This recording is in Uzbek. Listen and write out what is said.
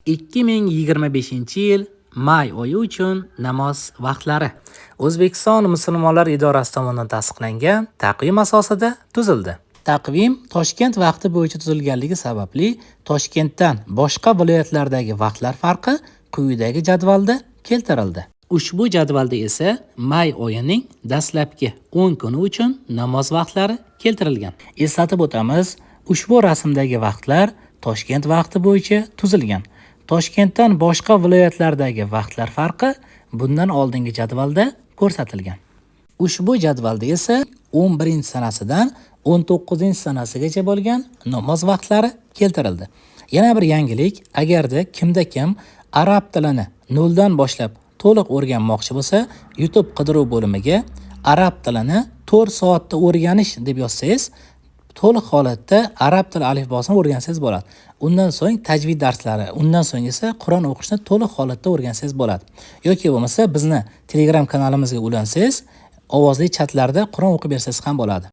2025-yil may oyi uchun namoz vaqtlari O'zbekiston musulmonlar idorasi tomonidan tasdiqlangan taqvim asosida tuzildi. Taqvim Toshkent vaqti bo'yicha tuzilganligi sababli Toshkentdan boshqa viloyatlardagi vaqtlar farqi quyidagi jadvalda keltirildi. Ushbu jadvalda esa may oyining dastlabki 10 kuni uchun namoz vaqtlari keltirilgan. Eslatib o'tamiz, ushbu rasmdagi vaqtlar Toshkent vaqti bo'yicha tuzilgan. Toshkentdan boshqa viloyatlardagi vaqtlar farqi bundan oldingi jadvalda ko'rsatilgan. Ushbu jadvalda esa 11-sanasidan 19-sanasigacha bo'lgan namoz vaqtlari keltirildi. Yana bir yangilik, agarda kimda kim arab tilini noldan boshlab to'liq o'rganmoqchi bo'lsa, YouTube qidiruv bo'limiga arab tilini 4 soatda o'rganish deb yozsangiz, to'liq holatda arab tili alifbosini o'rgansangiz bo'ladi. Undan so'ng tajvid darslari, undan so'ng esa Qur'on o'qishni to'liq holatda o'rgansangiz bo'ladi. Yoki bo'lmasa bizni Telegram kanalimizga ulansangiz, ovozli chatlarda Qur'on o'qib bersangiz ham bo'ladi.